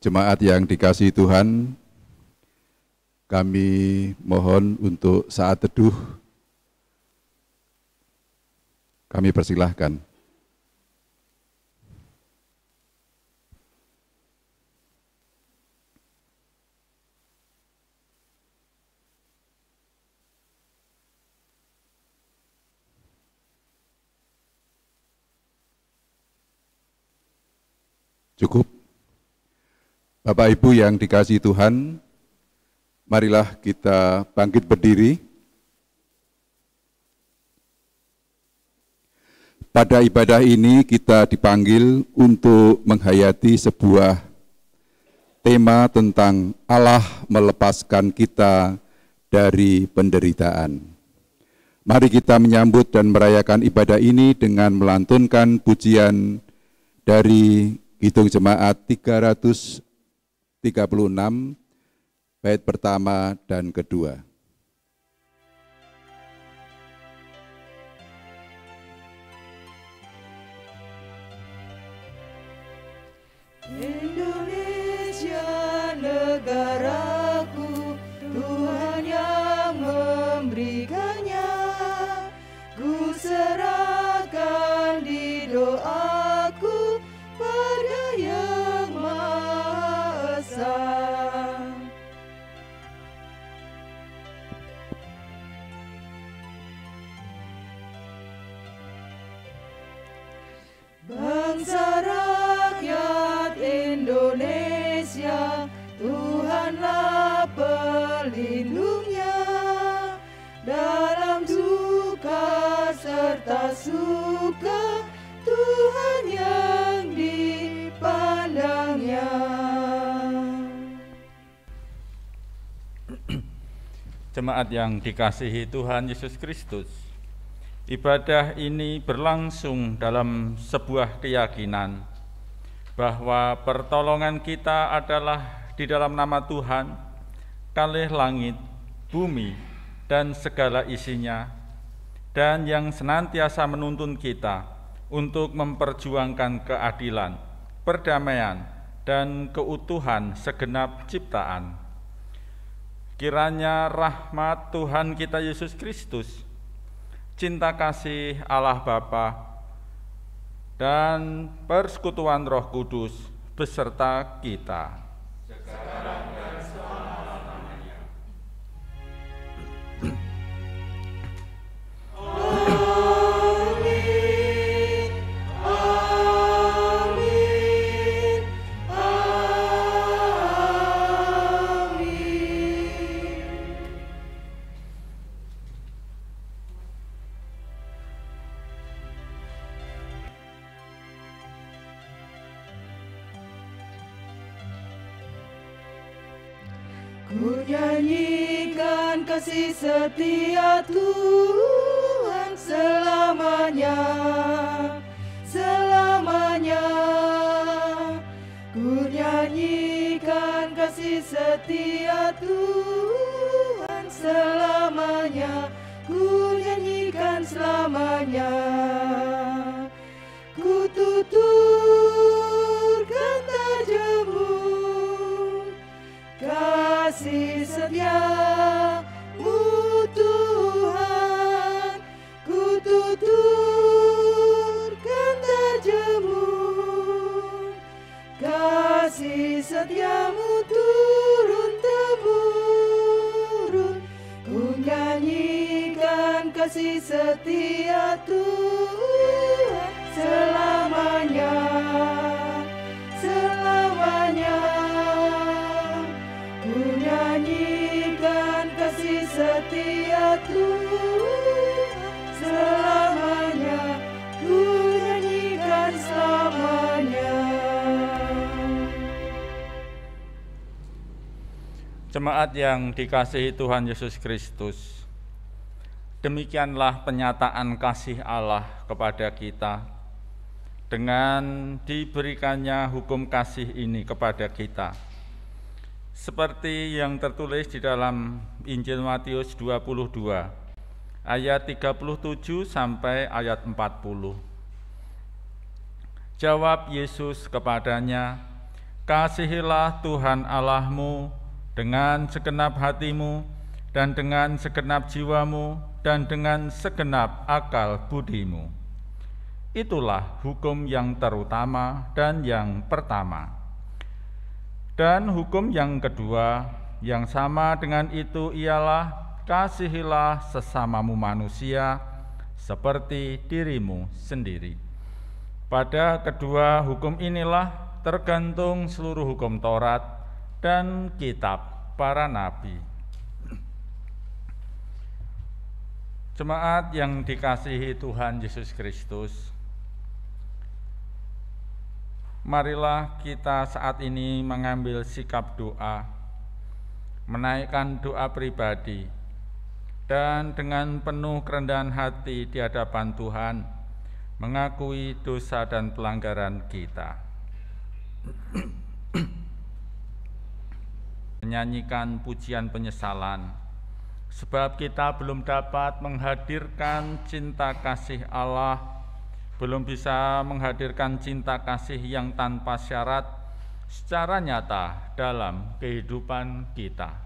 Jemaat yang dikasihi Tuhan, kami mohon untuk saat teduh, kami persilahkan. Cukup. Bapak Ibu yang dikasihi Tuhan, marilah kita bangkit berdiri. Pada ibadah ini kita dipanggil untuk menghayati sebuah tema tentang Allah melepaskan kita dari penderitaan. Mari kita menyambut dan merayakan ibadah ini dengan melantunkan pujian dari Kidung Jemaat 336, bait pertama dan kedua. Indonesia negaraku, Tuhan yang memberikannya, ku serahkan di doaku pada Yang Maha Esa. Bangsa rakyat Indonesia, Tuhanlah pelindungnya, dalam duka serta suka, Tuhan yang dipandangnya. Jemaat yang dikasihi Tuhan Yesus Kristus, ibadah ini berlangsung dalam sebuah keyakinan bahwa pertolongan kita adalah di dalam nama Tuhan, kalih langit, bumi, dan segala isinya, dan yang senantiasa menuntun kita untuk memperjuangkan keadilan, perdamaian, dan keutuhan segenap ciptaan. Kiranya rahmat Tuhan kita Yesus Kristus, cinta kasih Allah Bapa, dan persekutuan Roh Kudus beserta kita. Sekarang dan selama-lamanya. Amin, amin, amin. Ku nyanyikan kasih setia Tuhan selamanya, selamanya. Ku nyanyikan kasih setia Tuhan selamanya, ku nyanyikan selamanya. Ku tuturkan tajammu, kasih setiamu Tuhan, ku tuturkan tajammu, kasih setiamu turun-temurun, ku nyanyikan kasih setia Tuhan selamanya, selamanya. Ku nyanyikan kasih setia Tuhan selamanya, ku nyanyikan selamanya. Jemaat yang dikasihi Tuhan Yesus Kristus, demikianlah penyataan kasih Allah kepada kita dengan diberikannya hukum kasih ini kepada kita. Seperti yang tertulis di dalam Injil Matius 22 ayat 37 sampai ayat 40. Jawab Yesus kepadanya, Kasihilah Tuhan Allahmu dengan segenap hatimu, dan dengan segenap jiwamu, dan dengan segenap akal budimu. Itulah hukum yang terutama dan yang pertama. Dan hukum yang kedua, yang sama dengan itu ialah, kasihilah sesamamu manusia seperti dirimu sendiri. Pada kedua hukum inilah tergantung seluruh hukum Taurat dan kitab para nabi. Jemaat yang dikasihi Tuhan Yesus Kristus, marilah kita saat ini mengambil sikap doa, menaikkan doa pribadi, dan dengan penuh kerendahan hati di hadapan Tuhan, mengakui dosa dan pelanggaran kita. Menyanyikan pujian penyesalan, sebab kita belum dapat menghadirkan cinta kasih Allah, belum bisa menghadirkan cinta kasih yang tanpa syarat secara nyata dalam kehidupan kita.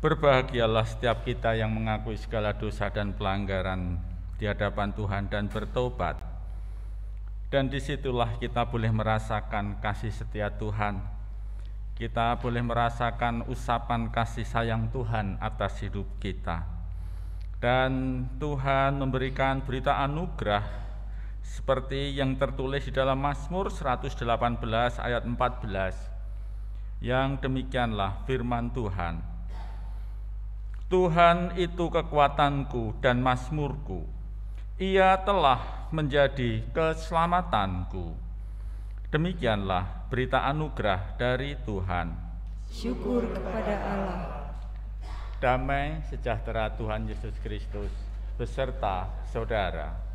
Berbahagialah setiap kita yang mengakui segala dosa dan pelanggaran di hadapan Tuhan dan bertobat. Dan disitulah kita boleh merasakan kasih setia Tuhan. Kita boleh merasakan usapan kasih sayang Tuhan atas hidup kita. Dan Tuhan memberikan berita anugerah seperti yang tertulis di dalam Mazmur 118 ayat 14. Yang demikianlah firman Tuhan. Tuhan itu kekuatanku dan mazmurku. Ia telah menjadi keselamatanku. Demikianlah berita anugerah dari Tuhan. Syukur kepada Allah. Damai sejahtera Tuhan Yesus Kristus beserta saudara.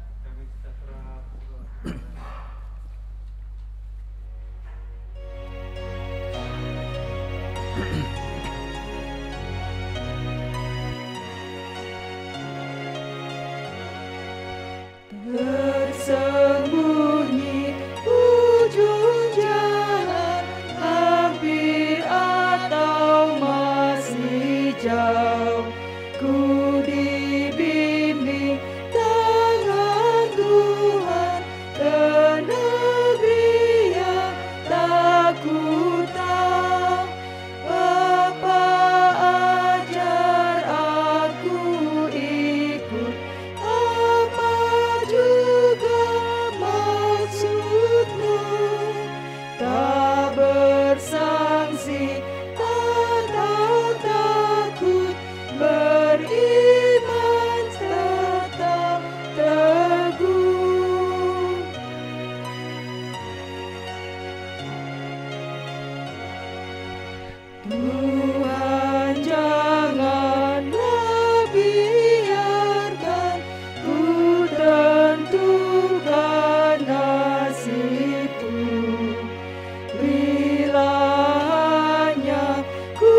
Tersembunyi ujung jalan, hampir atau masih jauh, ku dibimbing tangan Tuhan ke negeri yang tak ku tahu. Bapa ajar aku ikut, apa juga maksudmu, tak bersangsi, tak takut, beriman tetap teguh. Tuhan, janganlah biarkan ku tentukan nasibku, bila hanya ku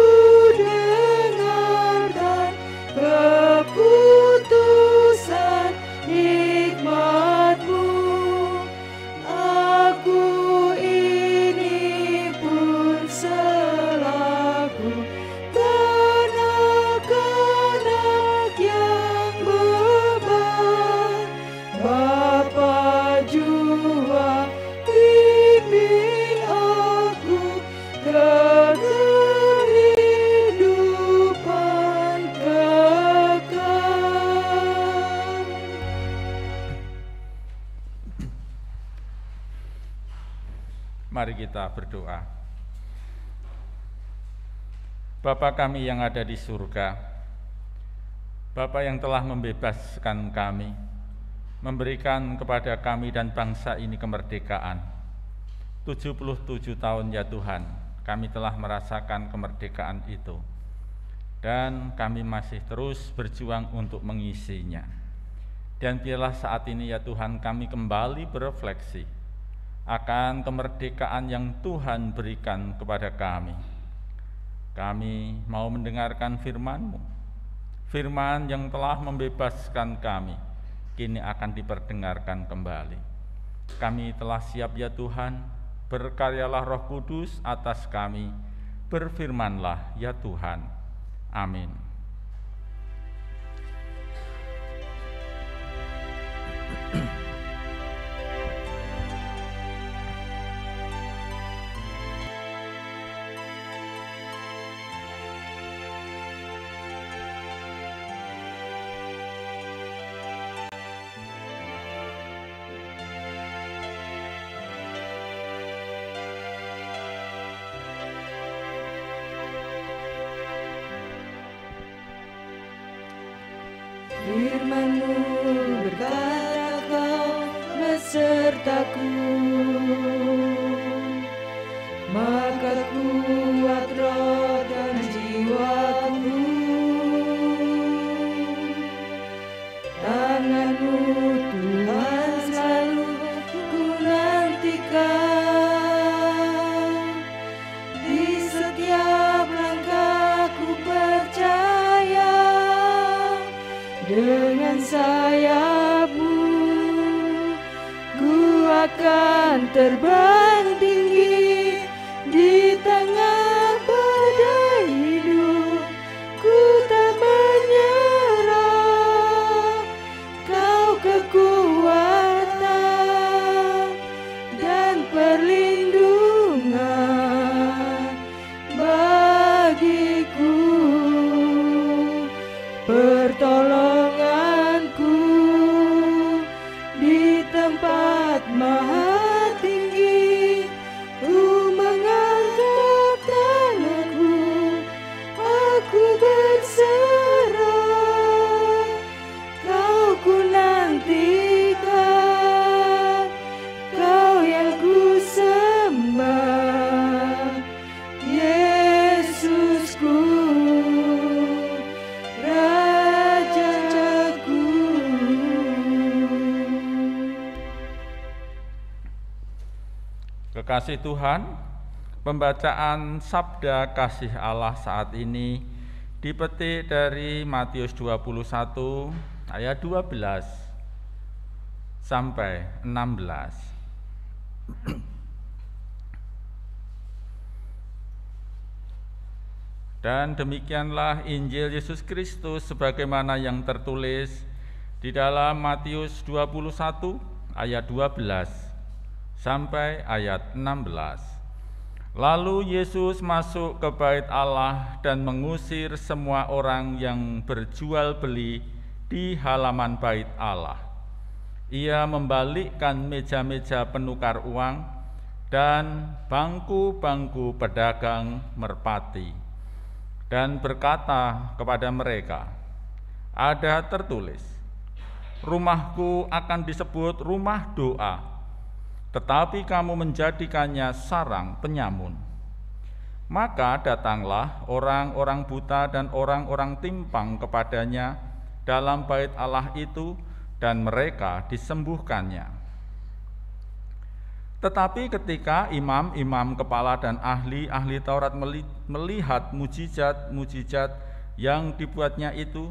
dengarkan keputusan hikmat-Mu. Aku ini pun selaku kanak-kanak yang beban, Bapa jua pimpin aku ke kehidupan kekal. Mari kita berdoa. Bapa kami yang ada di surga, Bapa yang telah membebaskan kami, memberikan kepada kami dan bangsa ini kemerdekaan. 77 tahun ya Tuhan, kami telah merasakan kemerdekaan itu, dan kami masih terus berjuang untuk mengisinya. Dan biarlah saat ini ya Tuhan kami kembali berefleksi akan kemerdekaan yang Tuhan berikan kepada kami. Kami mau mendengarkan firman-Mu, firman yang telah membebaskan kami, kini akan diperdengarkan kembali. Kami telah siap ya Tuhan, berkaryalah Roh Kudus atas kami, berfirmanlah ya Tuhan. Amin. Firman-Mu berkata Kau besertaku, maka kuat roh dan jiwaku. Tangan-Mu Tuhan selalu ku nantikan, di setiap langkahku percaya. Dengan sayap-Mu ku akan terbang tinggi di tengah badai hidup. Ku tak menyerah, Kau kekuatan dan perlindungan bagiku. Pertolonganku di tempat maha tinggi, ku mengangkat tanganku, aku berserah. Kekasih Tuhan, pembacaan sabda kasih Allah saat ini dipetik dari Matius 21 ayat 12 sampai 16. Dan demikianlah Injil Yesus Kristus sebagaimana yang tertulis di dalam Matius 21 ayat 12 sampai ayat 16. Lalu Yesus masuk ke bait Allah dan mengusir semua orang yang berjual beli di halaman bait Allah. Ia membalikkan meja-meja penukar uang dan bangku-bangku pedagang merpati, dan berkata kepada mereka, "Ada tertulis, rumahku akan disebut rumah doa, tetapi kamu menjadikannya sarang penyamun. Maka datanglah orang-orang buta dan orang-orang timpang kepadanya dalam bait Allah itu, dan mereka disembuhkannya." Tetapi ketika imam-imam kepala dan ahli-ahli Taurat melihat mujizat-mujizat yang dibuatnya itu,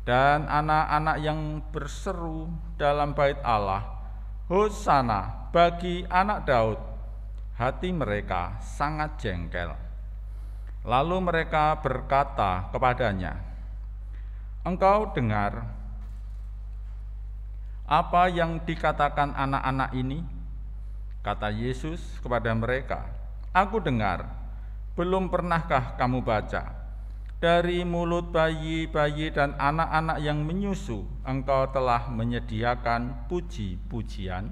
dan anak-anak yang berseru dalam bait Allah, "Hosana bagi anak Daud," hati mereka sangat jengkel. Lalu mereka berkata kepadanya, "Engkau dengar apa yang dikatakan anak-anak ini?" Kata Yesus kepada mereka, "Aku dengar. Belum pernahkah kamu baca, dari mulut bayi-bayi dan anak-anak yang menyusu engkau telah menyediakan puji-pujian?"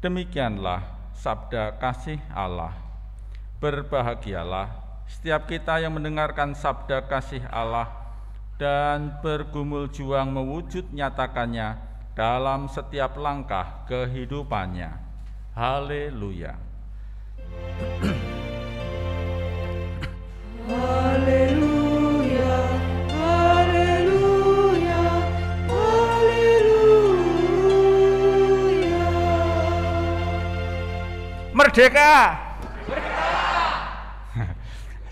Demikianlah sabda kasih Allah. Berbahagialah setiap kita yang mendengarkan sabda kasih Allah dan bergumul juang mewujud nyatakannya dalam setiap langkah kehidupannya. Haleluya. Haleluya, haleluya, haleluya. Merdeka!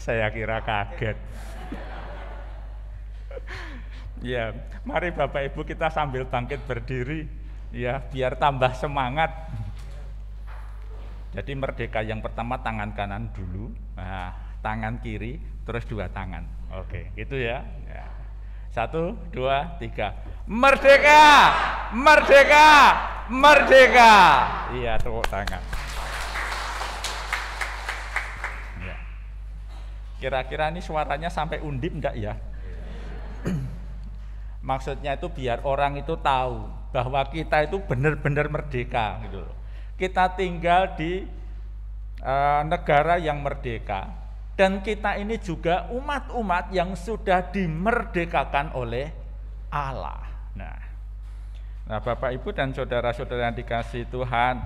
Saya kira kaget. Ya, mari Bapak Ibu kita sambil bangkit berdiri, ya, biar tambah semangat. Jadi merdeka yang pertama tangan kanan dulu, nah, tangan kiri, terus dua tangan. Oke, gitu ya. 1, 2, 3. Merdeka! Merdeka! Merdeka! Iya, tepuk tangan. Ya. Kira-kira ini suaranya sampai Undip enggak ya? Maksudnya itu biar orang itu tahu bahwa kita itu benar-benar merdeka gitu loh. Kita tinggal di negara yang merdeka, dan kita ini juga umat-umat yang sudah dimerdekakan oleh Allah. Nah, Bapak Ibu dan saudara-saudara yang dikasihi Tuhan,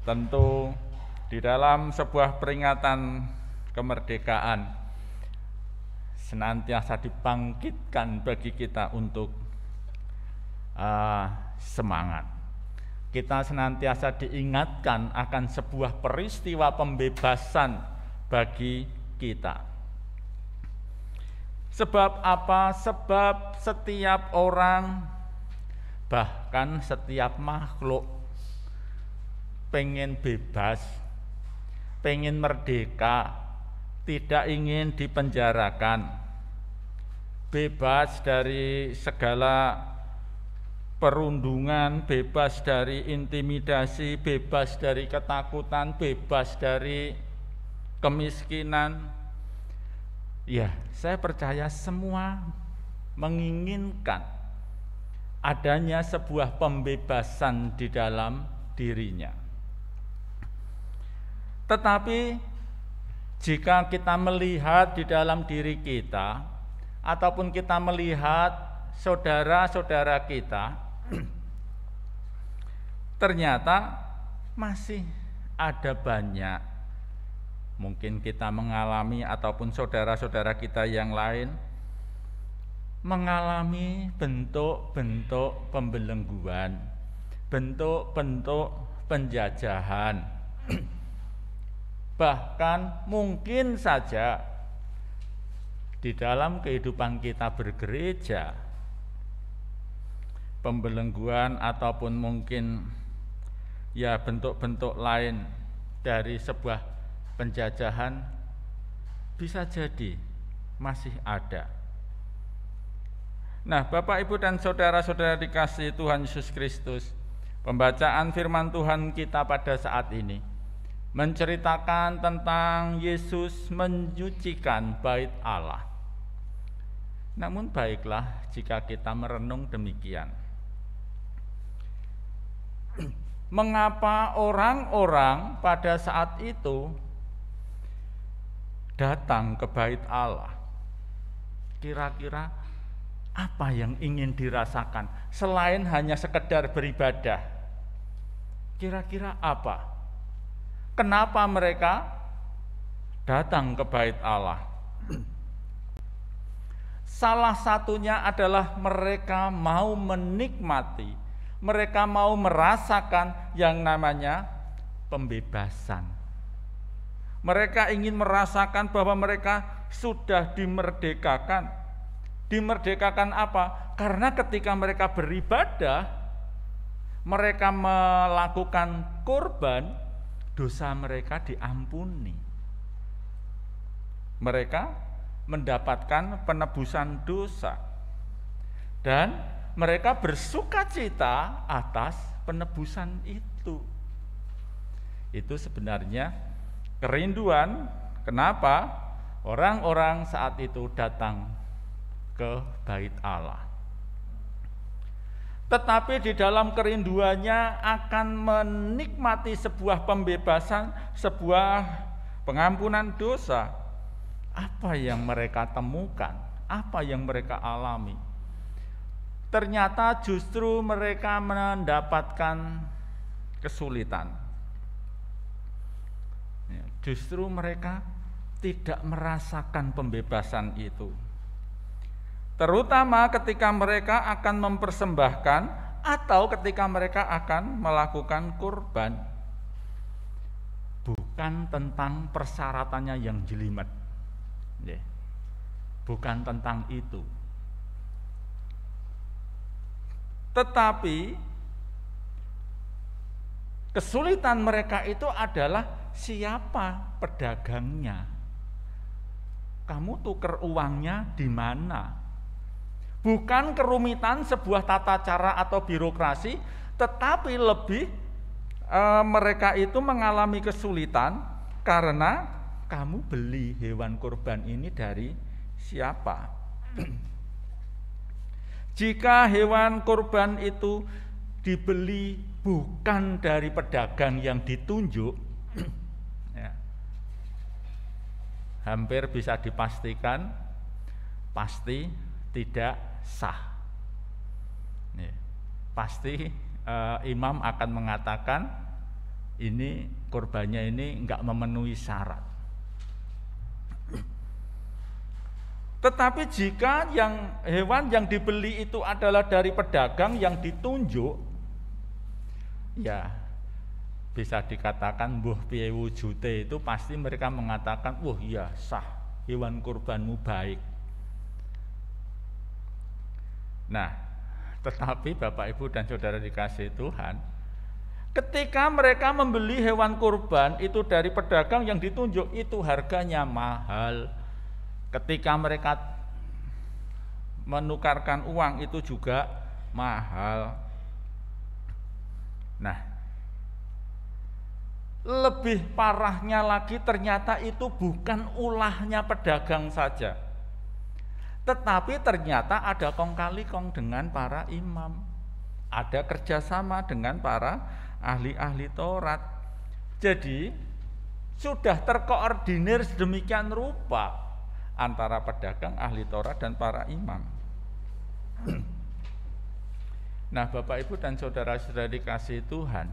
tentu di dalam sebuah peringatan kemerdekaan senantiasa dibangkitkan bagi kita untuk semangat. Kita senantiasa diingatkan akan sebuah peristiwa pembebasan bagi kita. Sebab apa? Sebab setiap orang, bahkan setiap makhluk pengen bebas, pengen merdeka, tidak ingin dipenjarakan, bebas dari segala perundungan, bebas dari intimidasi, bebas dari ketakutan, bebas dari kemiskinan. Ya, saya percaya semua menginginkan adanya sebuah pembebasan di dalam dirinya. Tetapi jika kita melihat di dalam diri kita, ataupun kita melihat saudara-saudara kita, ternyata masih ada banyak, mungkin kita mengalami ataupun saudara-saudara kita yang lain mengalami bentuk-bentuk pembelengguan, bentuk-bentuk penjajahan. Bahkan mungkin saja di dalam kehidupan kita bergereja, pembelengguan ataupun mungkin ya bentuk-bentuk lain dari sebuah penjajahan bisa jadi masih ada. Nah, Bapak, Ibu, dan saudara-saudara dikasihi Tuhan Yesus Kristus, pembacaan firman Tuhan kita pada saat ini menceritakan tentang Yesus menyucikan bait Allah. Namun baiklah jika kita merenung demikian. Mengapa orang-orang pada saat itu datang ke bait Allah? Kira-kira apa yang ingin dirasakan selain hanya sekedar beribadah? Kira-kira apa? Kenapa mereka datang ke bait Allah? Salah satunya adalah mereka mau menikmati, mereka mau merasakan yang namanya pembebasan. Mereka ingin merasakan bahwa mereka sudah dimerdekakan. Dimerdekakan apa? Karena ketika mereka beribadah, mereka melakukan kurban, dosa mereka diampuni. Mereka mendapatkan penebusan dosa. Dan mereka bersukacita atas penebusan itu. Itu sebenarnya kerinduan kenapa orang-orang saat itu datang ke bait Allah. Tetapi di dalam kerinduannya akan menikmati sebuah pembebasan, sebuah pengampunan dosa. Apa yang mereka temukan? Apa yang mereka alami? Ternyata justru mereka mendapatkan kesulitan. Justru mereka tidak merasakan pembebasan itu. Terutama ketika mereka akan mempersembahkan atau ketika mereka akan melakukan kurban. Bukan tentang persyaratannya yang jelimet. Bukan tentang itu. Tetapi kesulitan mereka itu adalah siapa pedagangnya. Kamu tuker uangnya di mana? Bukan kerumitan sebuah tata cara atau birokrasi, tetapi lebih mereka itu mengalami kesulitan karena kamu beli hewan kurban ini dari siapa? Jika hewan kurban itu dibeli bukan dari pedagang yang ditunjuk, ya, hampir bisa dipastikan pasti tidak sah. Ya, pasti imam akan mengatakan ini kurbannya ini enggak memenuhi syarat. Tetapi jika hewan yang dibeli itu adalah dari pedagang yang ditunjuk, ya bisa dikatakan mbuh piye wujute, itu pasti mereka mengatakan, wah iya sah, hewan kurbanmu baik. Nah, tetapi Bapak, Ibu, dan saudara dikasihi Tuhan, ketika mereka membeli hewan kurban itu dari pedagang yang ditunjuk, itu harganya mahal. Ketika mereka menukarkan uang itu juga mahal. Nah, lebih parahnya lagi ternyata itu bukan ulahnya pedagang saja, tetapi ternyata ada kong kali kong dengan para imam, ada kerjasama dengan para ahli-ahli Taurat. Jadi sudah terkoordinir sedemikian rupa antara pedagang, ahli Taurat, dan para imam. Nah, Bapak, Ibu, dan saudara-saudara dikasihi Tuhan,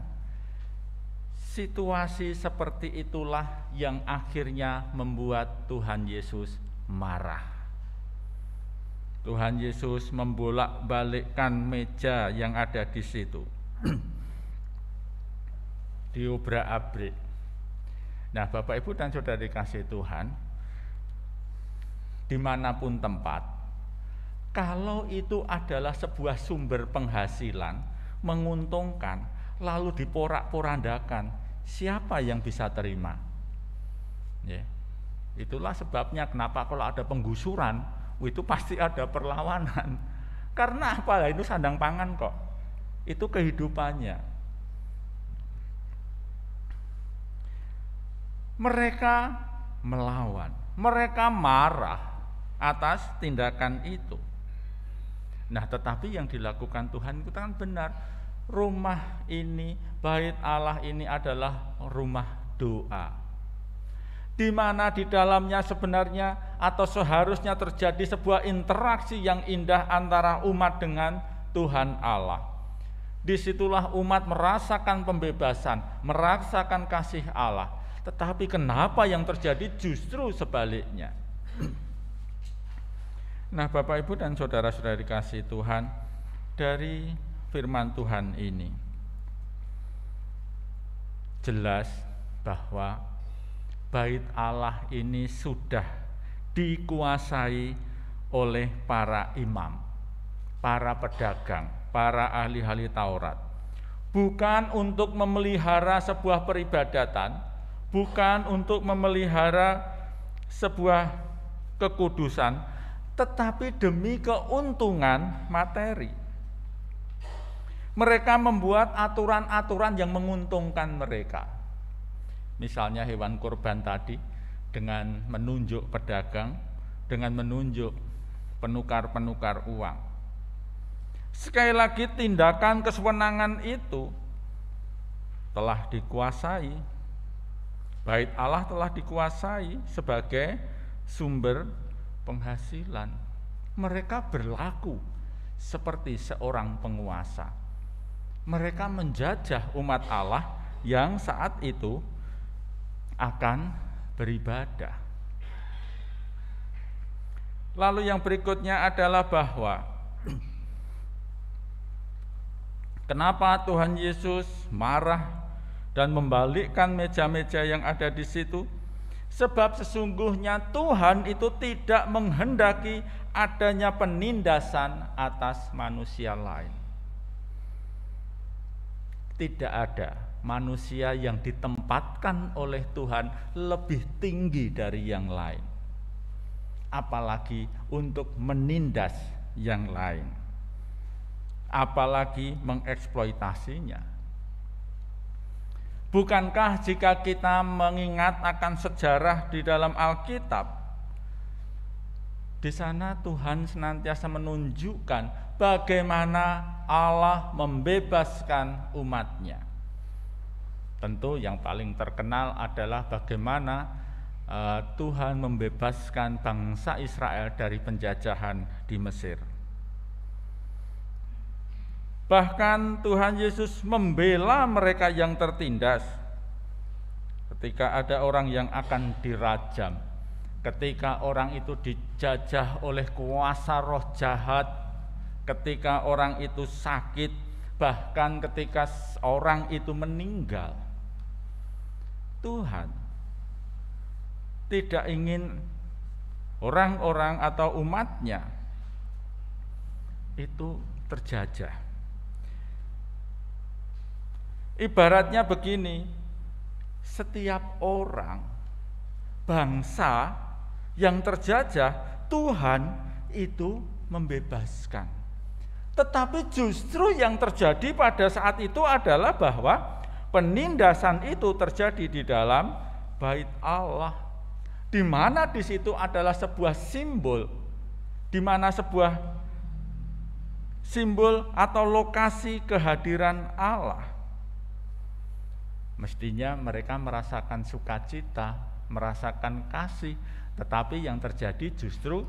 situasi seperti itulah yang akhirnya membuat Tuhan Yesus marah. Tuhan Yesus membolak-balikkan meja yang ada di situ. diobrak-abrik. Nah, Bapak Ibu dan Saudara dikasihi Tuhan, dimanapun tempat, kalau itu adalah sebuah sumber penghasilan, menguntungkan, lalu diporak-porandakan, siapa yang bisa terima? Ya. Itulah sebabnya kenapa kalau ada penggusuran, itu pasti ada perlawanan. Karena apa? Itu sandang pangan kok. Itu kehidupannya. Mereka melawan, mereka marah atas tindakan itu. Nah, tetapi yang dilakukan Tuhan itu kan benar. Rumah ini, bait Allah ini adalah rumah doa, di mana di dalamnya sebenarnya atau seharusnya terjadi sebuah interaksi yang indah antara umat dengan Tuhan Allah. Disitulah umat merasakan pembebasan, merasakan kasih Allah. Tetapi kenapa yang terjadi justru sebaliknya? Nah, Bapak Ibu dan saudara-saudara dikasihi Tuhan, dari firman Tuhan ini jelas bahwa bait Allah ini sudah dikuasai oleh para imam, para pedagang, para ahli-ahli Taurat. Bukan untuk memelihara sebuah peribadatan, bukan untuk memelihara sebuah kekudusan, tetapi demi keuntungan materi. Mereka membuat aturan-aturan yang menguntungkan mereka. Misalnya hewan kurban tadi, dengan menunjuk pedagang, dengan menunjuk penukar-penukar uang. Sekali lagi, tindakan kesewenangan itu telah dikuasai. Bait Allah telah dikuasai sebagai sumber penghasilan. Mereka berlaku seperti seorang penguasa. Mereka menjajah umat Allah yang saat itu akan beribadah. Lalu yang berikutnya adalah bahwa kenapa Tuhan Yesus marah dan membalikkan meja-meja yang ada di situ? Sebab sesungguhnya Tuhan itu tidak menghendaki adanya penindasan atas manusia lain. Tidak ada manusia yang ditempatkan oleh Tuhan lebih tinggi dari yang lain, apalagi untuk menindas yang lain, apalagi mengeksploitasinya. Bukankah jika kita mengingat akan sejarah di dalam Alkitab, di sana Tuhan senantiasa menunjukkan bagaimana Allah membebaskan umatnya. Tentu yang paling terkenal adalah bagaimana Tuhan membebaskan bangsa Israel dari penjajahan di Mesir. Bahkan Tuhan Yesus membela mereka yang tertindas. Ketika ada orang yang akan dirajam, ketika orang itu dijajah oleh kuasa roh jahat, ketika orang itu sakit, bahkan ketika orang itu meninggal, Tuhan tidak ingin orang-orang atau umatnya itu terjajah. Ibaratnya begini, setiap orang, bangsa yang terjajah, Tuhan itu membebaskan. Tetapi justru yang terjadi pada saat itu adalah bahwa penindasan itu terjadi di dalam bait Allah, di mana di situ adalah sebuah simbol, di mana sebuah simbol atau lokasi kehadiran Allah. Mestinya mereka merasakan sukacita, merasakan kasih, tetapi yang terjadi justru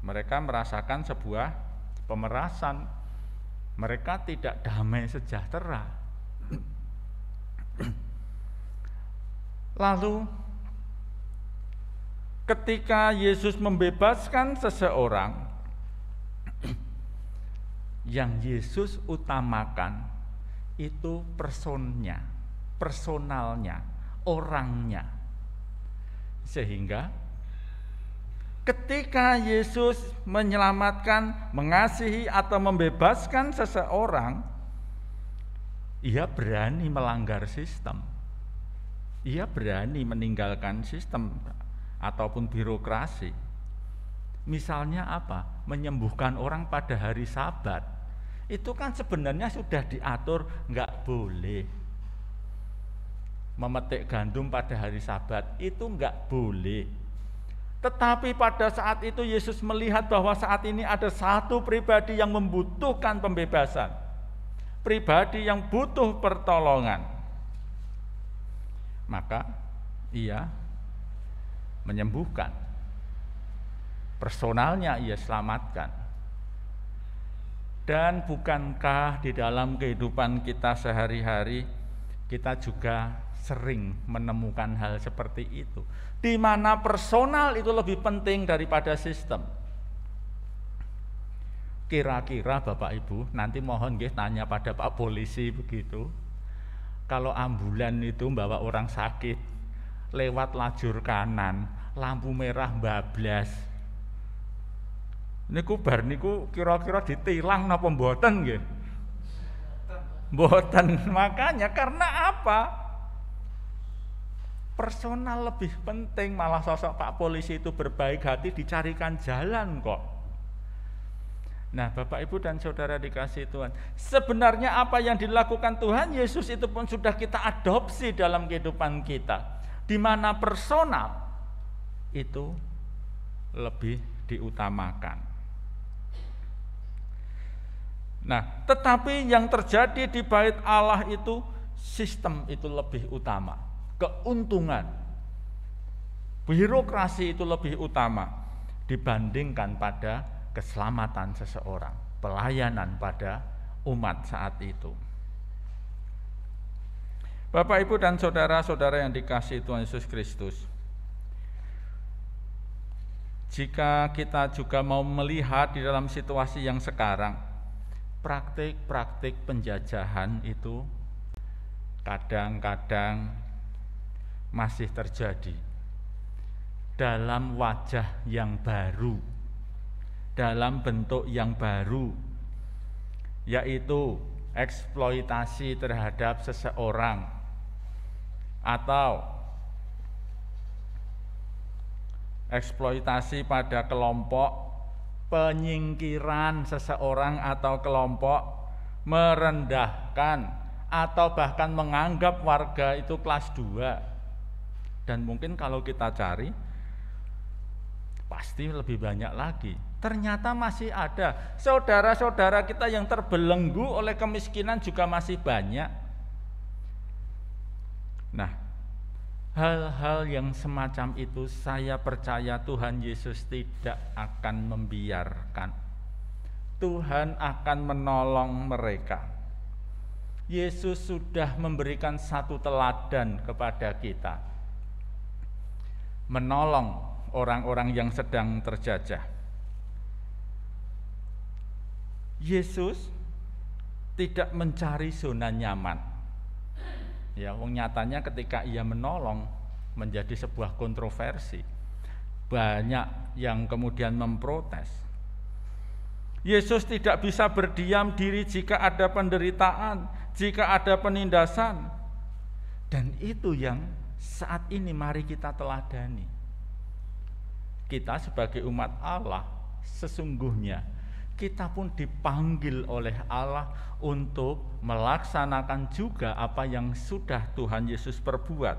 mereka merasakan sebuah pemerasan. Mereka tidak damai sejahtera. Lalu ketika Yesus membebaskan seseorang, yang Yesus utamakan itu personnya, personalnya, orangnya. Sehingga ketika Yesus menyelamatkan, mengasihi atau membebaskan seseorang, ia berani melanggar sistem. Ia berani meninggalkan sistem ataupun birokrasi. Misalnya apa? Menyembuhkan orang pada hari Sabat. Itu kan sebenarnya sudah diatur, nggak boleh. Memetik gandum pada hari Sabat itu nggak boleh. Tetapi pada saat itu Yesus melihat bahwa saat ini ada satu pribadi yang membutuhkan pembebasan, pribadi yang butuh pertolongan, maka ia menyembuhkan. Personalnya ia selamatkan. Dan bukankah di dalam kehidupan kita sehari-hari kita juga sering menemukan hal seperti itu, di mana personal itu lebih penting daripada sistem. Kira-kira Bapak Ibu, nanti mohon nggih tanya pada Pak Polisi begitu. Kalau ambulan itu bawa orang sakit lewat lajur kanan, lampu merah bablas, niku bar niku kira-kira ditilang napa mboten nggih? Mboten. Makanya karena apa? Personal lebih penting, malah sosok Pak Polisi itu berbaik hati dicarikan jalan kok. Nah, Bapak Ibu dan Saudara dikasihi Tuhan, sebenarnya apa yang dilakukan Tuhan Yesus itu pun sudah kita adopsi dalam kehidupan kita, di mana personal itu lebih diutamakan. Nah, tetapi yang terjadi di bait Allah itu, sistem itu lebih utama, keuntungan, birokrasi itu lebih utama dibandingkan pada keselamatan seseorang, pelayanan pada umat saat itu. Bapak, Ibu, dan saudara-saudara yang dikasihi Tuhan Yesus Kristus, jika kita juga mau melihat di dalam situasi yang sekarang, praktik-praktik penjajahan itu kadang-kadang masih terjadi dalam wajah yang baru, dalam bentuk yang baru, yaitu eksploitasi terhadap seseorang atau eksploitasi pada kelompok, penyingkiran seseorang atau kelompok, merendahkan atau bahkan menganggap warga itu kelas 2. Dan mungkin kalau kita cari pasti lebih banyak lagi. Ternyata masih ada saudara-saudara kita yang terbelenggu oleh kemiskinan juga masih banyak. Nah, hal-hal yang semacam itu saya percaya Tuhan Yesus tidak akan membiarkan. Tuhan akan menolong mereka. Yesus sudah memberikan satu teladan kepada kita, menolong orang-orang yang sedang terjajah. Yesus tidak mencari zona nyaman. Ya, wong nyatanya ketika ia menolong menjadi sebuah kontroversi. Banyak yang kemudian memprotes. Yesus tidak bisa berdiam diri jika ada penderitaan, jika ada penindasan. Dan itu yang saat ini mari kita teladani. Kita sebagai umat Allah, sesungguhnya kita pun dipanggil oleh Allah untuk melaksanakan juga apa yang sudah Tuhan Yesus perbuat.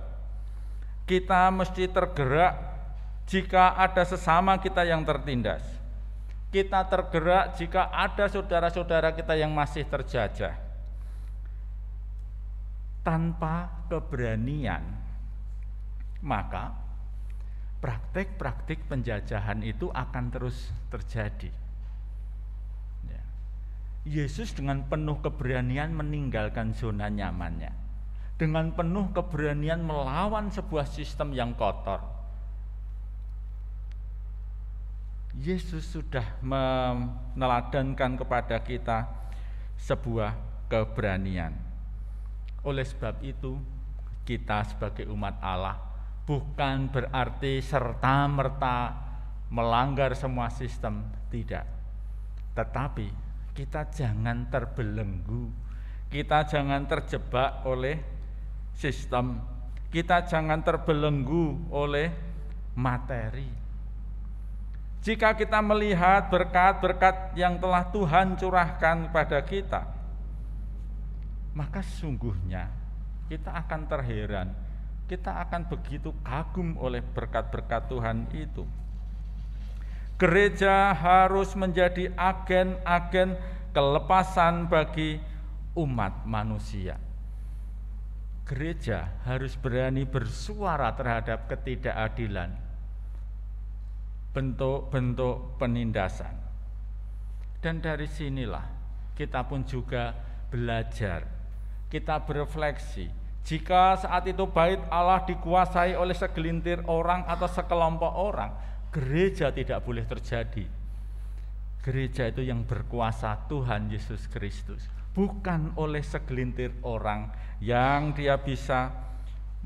Kita mesti tergerak jika ada sesama kita yang tertindas. Kita tergerak jika ada saudara-saudara kita yang masih terjajah. Tanpa keberanian, maka praktik-praktik penjajahan itu akan terus terjadi. Yesus dengan penuh keberanian meninggalkan zona nyamannya, dengan penuh keberanian melawan sebuah sistem yang kotor. Yesus sudah meneladankan kepada kita sebuah keberanian. Oleh sebab itu, kita sebagai umat Allah bukan berarti serta-merta melanggar semua sistem, tidak. Tetapi kita jangan terbelenggu, kita jangan terjebak oleh sistem, kita jangan terbelenggu oleh materi. Jika kita melihat berkat-berkat yang telah Tuhan curahkan pada kita, maka sungguhnya kita akan terheran, kita akan begitu kagum oleh berkat-berkat Tuhan itu. Gereja harus menjadi agen-agen kelepasan bagi umat manusia. Gereja harus berani bersuara terhadap ketidakadilan, bentuk-bentuk penindasan. Dan dari sinilah kita pun juga belajar, kita berefleksi. Jika saat itu bait Allah dikuasai oleh segelintir orang atau sekelompok orang, gereja tidak boleh terjadi. Gereja itu yang berkuasa Tuhan Yesus Kristus, bukan oleh segelintir orang yang dia bisa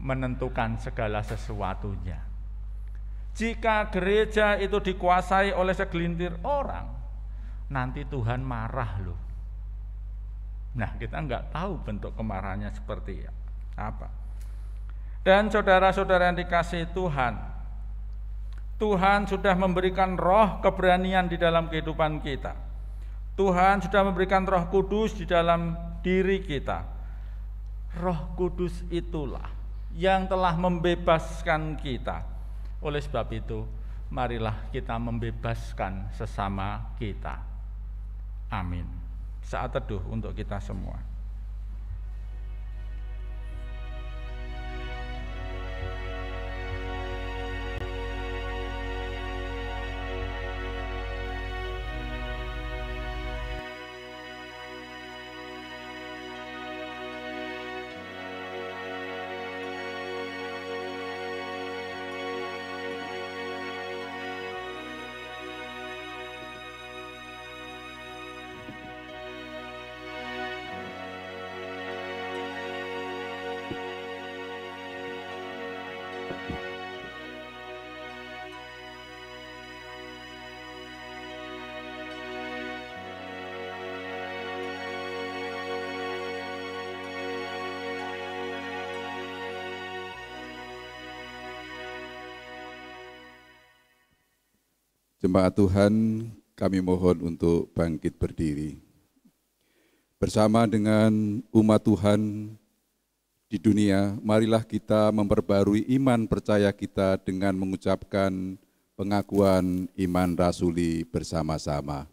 menentukan segala sesuatunya. Jika gereja itu dikuasai oleh segelintir orang, nanti Tuhan marah loh. Nah, kita nggak tahu bentuk kemarahannya seperti apa. Dan saudara-saudara yang dikasihi Tuhan, Tuhan sudah memberikan roh keberanian di dalam kehidupan kita. Tuhan sudah memberikan Roh Kudus di dalam diri kita. Roh Kudus itulah yang telah membebaskan kita. Oleh sebab itu, marilah kita membebaskan sesama kita. Amin. Saat teduh untuk kita semua. Jemaat Tuhan, kami mohon untuk bangkit berdiri. Bersama dengan umat Tuhan di dunia, marilah kita memperbarui iman percaya kita dengan mengucapkan pengakuan iman rasuli bersama-sama.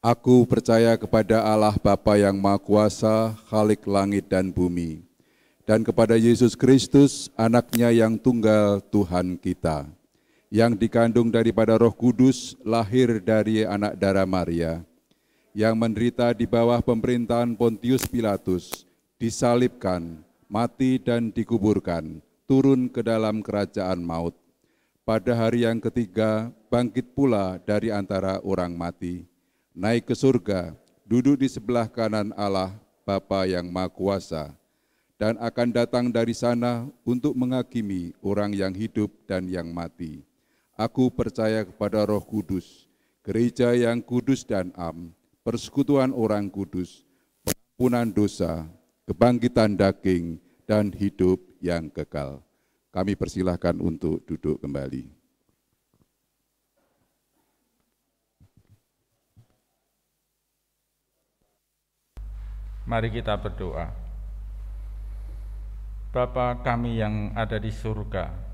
Aku percaya kepada Allah Bapa yang Maha Kuasa, Khalik langit dan bumi, dan kepada Yesus Kristus, Anak-Nya yang tunggal Tuhan kita, yang dikandung daripada Roh Kudus, lahir dari anak darah Maria, yang menderita di bawah pemerintahan Pontius Pilatus, disalibkan, mati dan dikuburkan, turun ke dalam kerajaan maut. Pada hari yang ketiga, bangkit pula dari antara orang mati, naik ke surga, duduk di sebelah kanan Allah, Bapa yang Maha Kuasa, dan akan datang dari sana untuk menghakimi orang yang hidup dan yang mati. Aku percaya kepada Roh Kudus, gereja yang kudus dan am, persekutuan orang kudus, pengampunan dosa, kebangkitan daging, dan hidup yang kekal. Kami persilahkan untuk duduk kembali. Mari kita berdoa. Bapa kami yang ada di surga,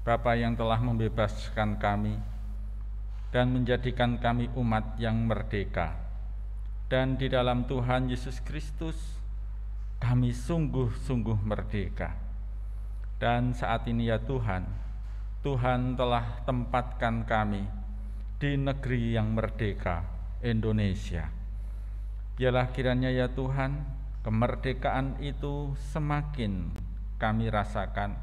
Bapa yang telah membebaskan kami dan menjadikan kami umat yang merdeka, dan di dalam Tuhan Yesus Kristus kami sungguh-sungguh merdeka. Dan saat ini ya Tuhan, Tuhan telah tempatkan kami di negeri yang merdeka, Indonesia. Biarlah kiranya ya Tuhan, kemerdekaan itu semakin kami rasakan.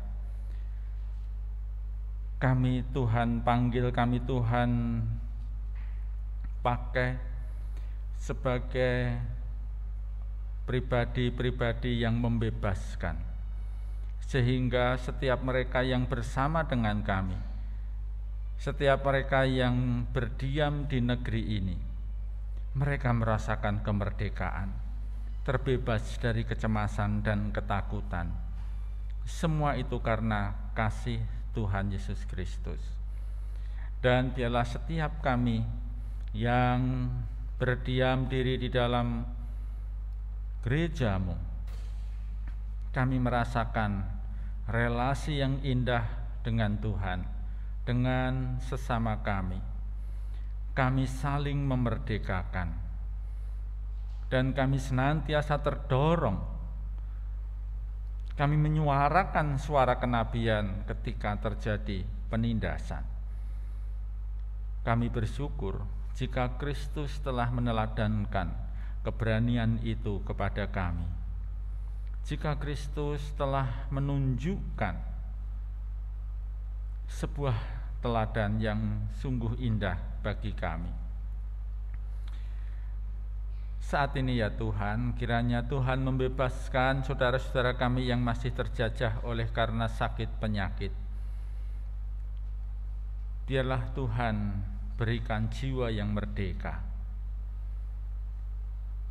Kami Tuhan panggil, kami Tuhan pakai sebagai pribadi-pribadi yang membebaskan. sehingga setiap mereka yang bersama dengan kami, setiap mereka yang berdiam di negeri ini, mereka merasakan kemerdekaan, terbebas dari kecemasan dan ketakutan. Semua itu karena kasih Tuhan Yesus Kristus. Dan biarlah setiap kami yang berdiam diri di dalam gereja-Mu, kami merasakan relasi yang indah dengan Tuhan, dengan sesama kami. Kami saling memerdekakan, dan kami senantiasa terdorong. Kami menyuarakan suara kenabian ketika terjadi penindasan. Kami bersyukur jika Kristus telah meneladankan keberanian itu kepada kami. Jika Kristus telah menunjukkan sebuah teladan yang sungguh indah bagi kami. Saat ini ya Tuhan, kiranya Tuhan membebaskan saudara-saudara kami yang masih terjajah oleh karena sakit penyakit. Biarlah Tuhan berikan jiwa yang merdeka.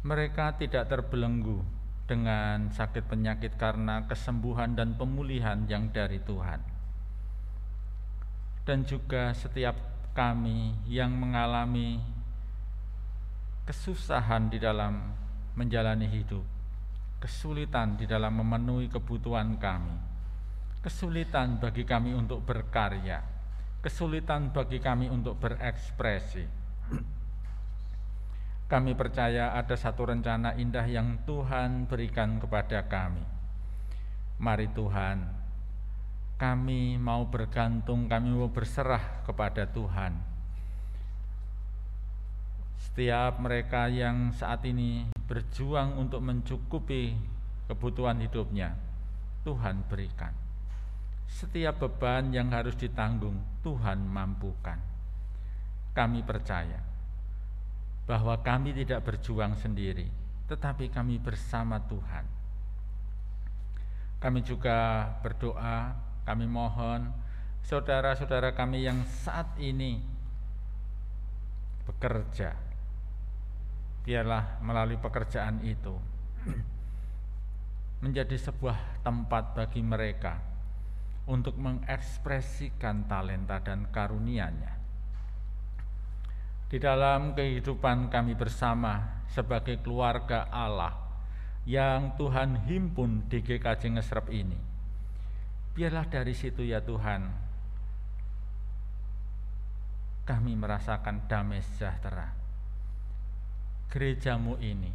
Mereka tidak terbelenggu dengan sakit penyakit karena kesembuhan dan pemulihan yang dari Tuhan. Dan juga setiap kami yang mengalami kesusahan di dalam menjalani hidup, kesulitan di dalam memenuhi kebutuhan kami, kesulitan bagi kami untuk berkarya, kesulitan bagi kami untuk berekspresi. Kami percaya ada satu rencana indah yang Tuhan berikan kepada kami. Mari Tuhan, kami mau bergantung, kami mau berserah kepada Tuhan. Setiap mereka yang saat ini berjuang untuk mencukupi kebutuhan hidupnya, Tuhan berikan. Setiap beban yang harus ditanggung, Tuhan mampukan. Kami percaya bahwa kami tidak berjuang sendiri, tetapi kami bersama Tuhan. Kami juga berdoa, kami mohon saudara-saudara kami yang saat ini bekerja, biarlah melalui pekerjaan itu menjadi sebuah tempat bagi mereka untuk mengekspresikan talenta dan karunia-Nya. Di dalam kehidupan kami bersama sebagai keluarga Allah yang Tuhan himpun di GKJ Ngesrep ini, biarlah dari situ ya Tuhan, kami merasakan damai sejahtera. Gereja-Mu ini,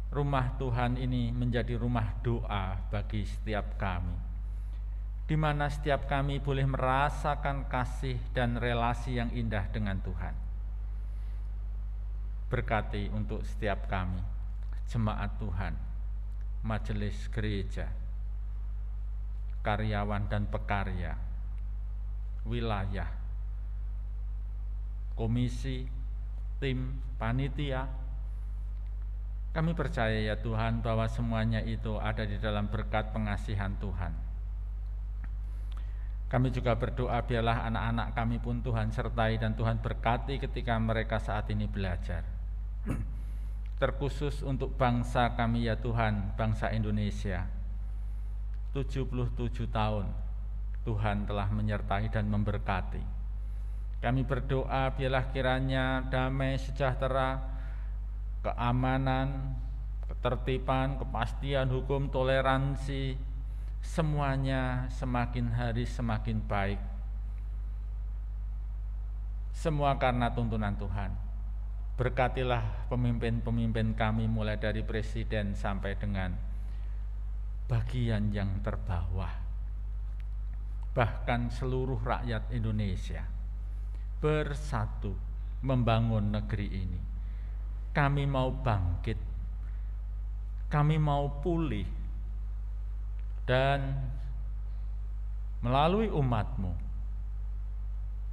rumah Tuhan ini menjadi rumah doa bagi setiap kami, di mana setiap kami boleh merasakan kasih dan relasi yang indah dengan Tuhan. Berkati untuk setiap kami, jemaat Tuhan, majelis gereja, karyawan dan pekarya, wilayah, komisi, tim, panitia. Kami percaya ya Tuhan bahwa semuanya itu ada di dalam berkat pengasihan Tuhan. Kami juga berdoa biarlah anak-anak kami pun Tuhan sertai dan Tuhan berkati ketika mereka saat ini belajar. Terkhusus untuk bangsa kami ya Tuhan, bangsa Indonesia. 77 tahun Tuhan telah menyertai dan memberkati. Kami berdoa biarlah kiranya damai sejahtera, keamanan, ketertiban, kepastian hukum, toleransi, semuanya semakin hari semakin baik. Semua karena tuntunan Tuhan. Berkatilah pemimpin-pemimpin kami mulai dari presiden sampai dengan bagian yang terbawah, bahkan seluruh rakyat Indonesia bersatu membangun negeri ini. Kami mau bangkit, kami mau pulih, dan melalui umat-Mu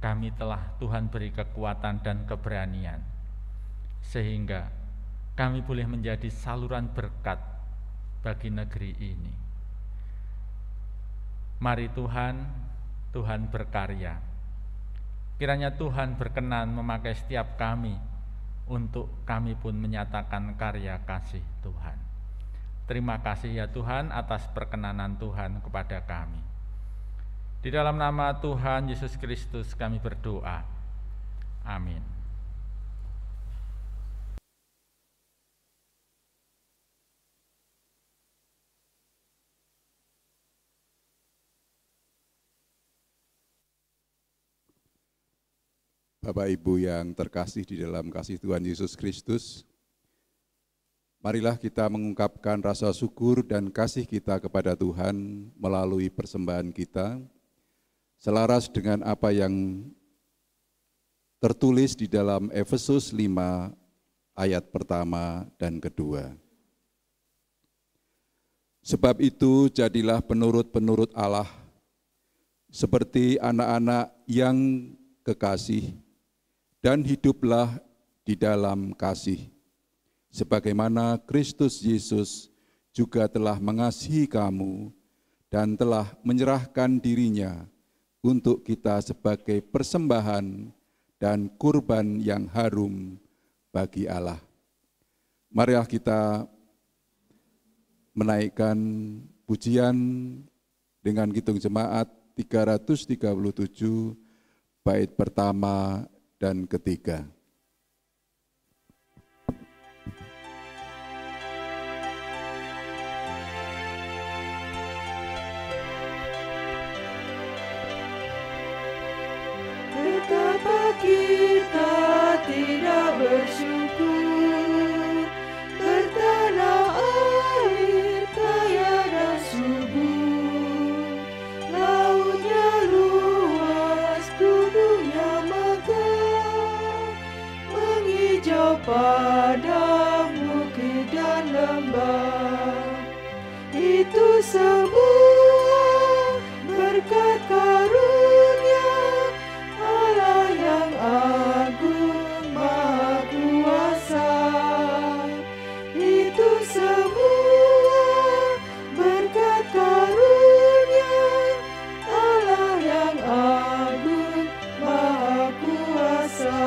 kami telah Tuhan beri kekuatan dan keberanian, sehingga kami boleh menjadi saluran berkat bagi negeri ini. Mari Tuhan berkarya. Kiranya Tuhan berkenan memakai setiap kami untuk kami pun menyatakan karya kasih Tuhan. Terima kasih ya Tuhan atas perkenanan Tuhan kepada kami. Di dalam nama Tuhan Yesus Kristus kami berdoa. Amin. Bapak Ibu yang terkasih di dalam kasih Tuhan Yesus Kristus, marilah kita mengungkapkan rasa syukur dan kasih kita kepada Tuhan melalui persembahan kita, selaras dengan apa yang tertulis di dalam Efesus 5 ayat pertama dan kedua. Sebab itu jadilah penurut-penurut Allah, seperti anak-anak yang kekasih, dan hiduplah di dalam kasih, sebagaimana Kristus Yesus juga telah mengasihi kamu dan telah menyerahkan dirinya untuk kita sebagai persembahan dan kurban yang harum bagi Allah. Marilah kita menaikkan pujian dengan hitung jemaat 337 bait pertama dan ketiga. Betapa kita tidak bersyukur, bertanah air kaya dan subur, lautnya luas, gunungnya megah, menghijau padang, bukit dan lembah. Itu semua berkat karunia Allah yang agung maha kuasa. Itu semua berkat karunia Allah yang agung maha kuasa.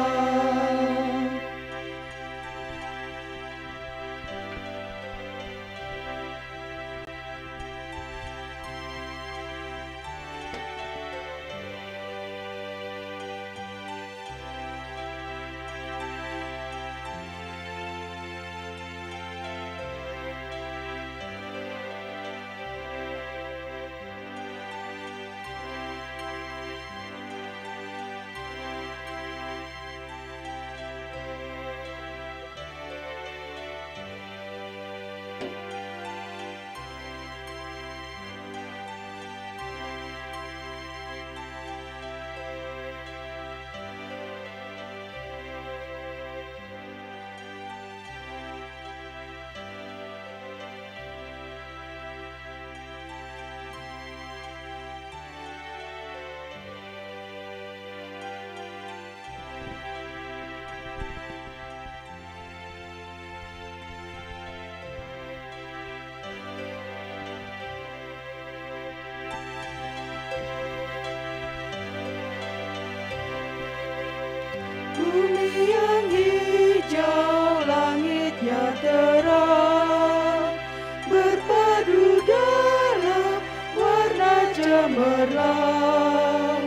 Bumi yang hijau, langitnya terang, berpadu dalam warna cemerlang,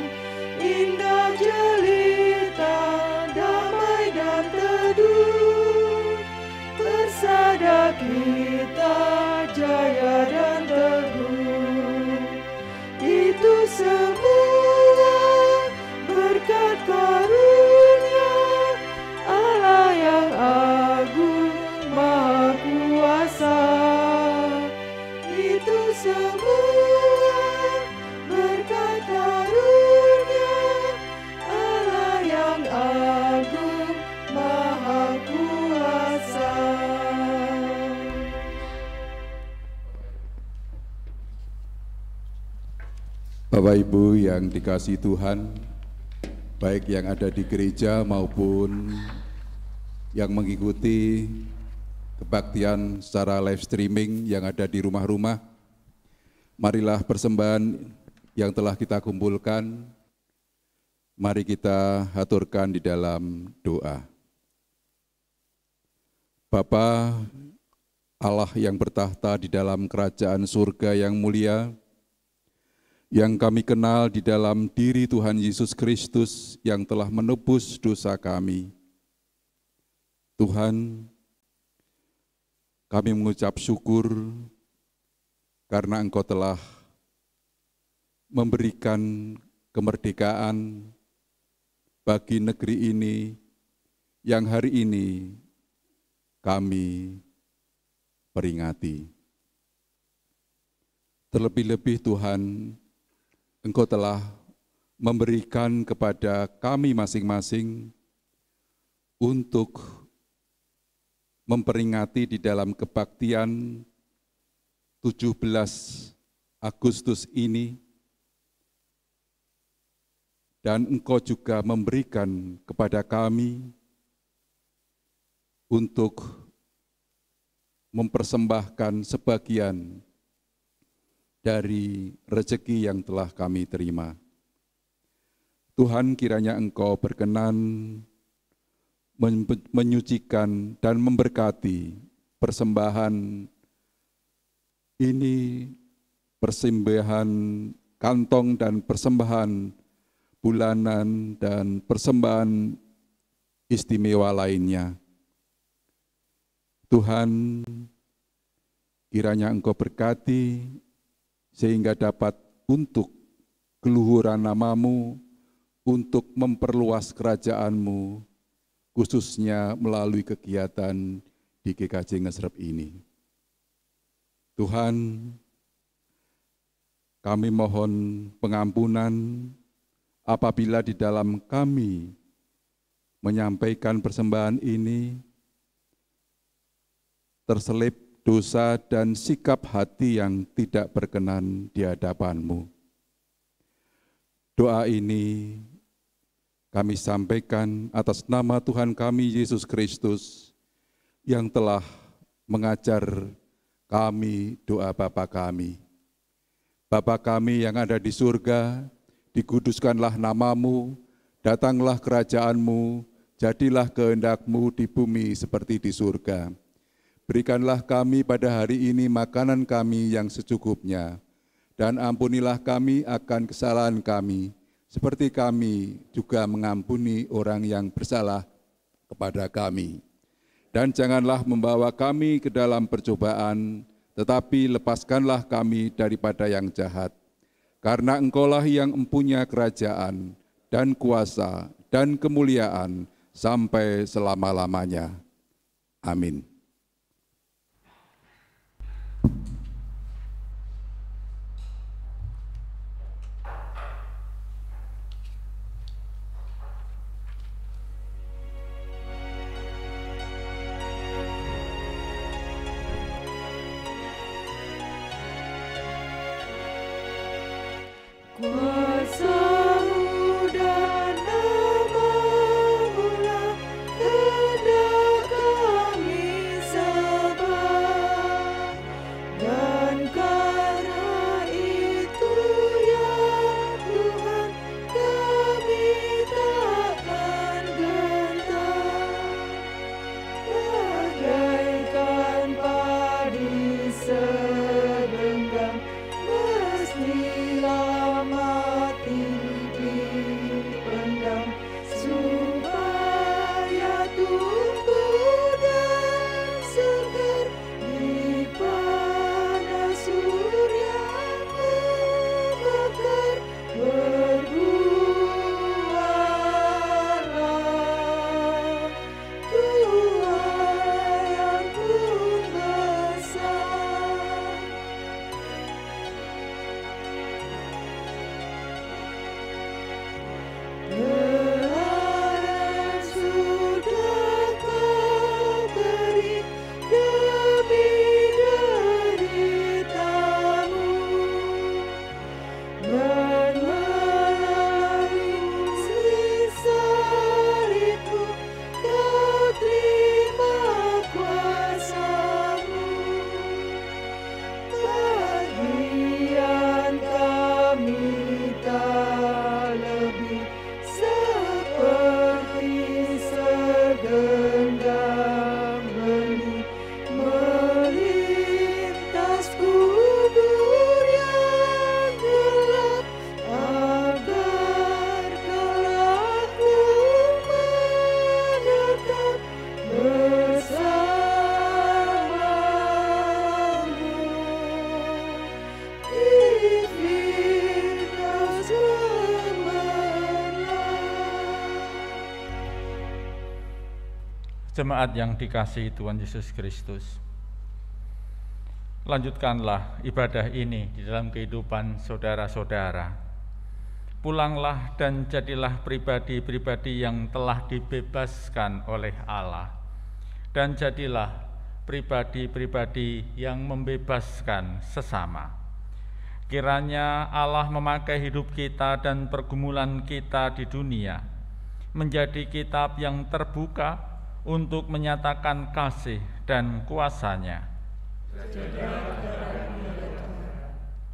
indah jelita, damai dan teduh, persada kita jaya dan teguh. Itu semua berkat karunia Allah yang agung maha kuasa. Itu semua berkat karunia Allah yang agung maha kuasa. Bapak Ibu yang dikasihi Tuhan, baik yang ada di gereja maupun yang mengikuti kebaktian secara live streaming yang ada di rumah-rumah, marilah persembahan yang telah kita kumpulkan, mari kita haturkan di dalam doa. Bapa Allah yang bertahta di dalam kerajaan surga yang mulia, yang kami kenal di dalam diri Tuhan Yesus Kristus yang telah menebus dosa kami. Tuhan, kami mengucap syukur karena Engkau telah memberikan kemerdekaan bagi negeri ini yang hari ini kami peringati. Terlebih-lebih Tuhan, Engkau telah memberikan kepada kami masing-masing untuk memperingati di dalam kebaktian 17 Agustus ini, dan Engkau juga memberikan kepada kami untuk mempersembahkan sebagian dari rezeki yang telah kami terima. Tuhan, kiranya Engkau berkenan menyucikan dan memberkati persembahan ini, persembahan kantong dan persembahan bulanan dan persembahan istimewa lainnya. Tuhan, kiranya Engkau berkati sehingga dapat untuk keluhuran nama-Mu, untuk memperluas kerajaan-Mu, khususnya melalui kegiatan di GKJ Ngesrep ini. Tuhan, kami mohon pengampunan apabila di dalam kami menyampaikan persembahan ini terselip dosa dan sikap hati yang tidak berkenan di hadapan-Mu. Doa ini kami sampaikan atas nama Tuhan kami Yesus Kristus yang telah mengajar kami doa Bapa kami. Bapa kami yang ada di surga, dikuduskanlah nama-Mu, datanglah kerajaan-Mu, jadilah kehendak-Mu di bumi seperti di surga. Berikanlah kami pada hari ini makanan kami yang secukupnya, dan ampunilah kami akan kesalahan kami, seperti kami juga mengampuni orang yang bersalah kepada kami. Dan janganlah membawa kami ke dalam percobaan, tetapi lepaskanlah kami daripada yang jahat. Karena Engkaulah yang mempunyai kerajaan, dan kuasa, dan kemuliaan, sampai selama-lamanya. Amin. Kuasa-Mu dan nama-Mu lah hendak kami Jemaat yang dikasihi Tuhan Yesus Kristus, lanjutkanlah ibadah ini di dalam kehidupan saudara-saudara. Pulanglah dan jadilah pribadi-pribadi yang telah dibebaskan oleh Allah, dan jadilah pribadi-pribadi yang membebaskan sesama. Kiranya Allah memakai hidup kita dan pergumulan kita di dunia menjadi kitab yang terbuka untuk menyatakan kasih dan kuasa-Nya.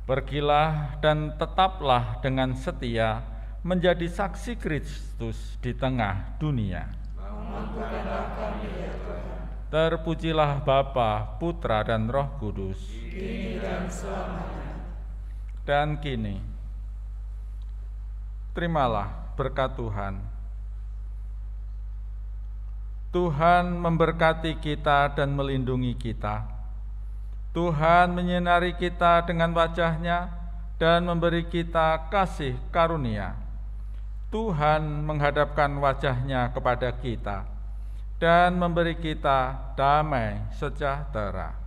Pergilah dan tetaplah dengan setia menjadi saksi Kristus di tengah dunia. Terpujilah Bapa, Putra, dan Roh Kudus, kini dan selamanya. Dan kini, terimalah berkat Tuhan. Tuhan memberkati kita dan melindungi kita. Tuhan menyinari kita dengan wajah-Nya dan memberi kita kasih karunia. Tuhan menghadapkan wajah-Nya kepada kita dan memberi kita damai sejahtera.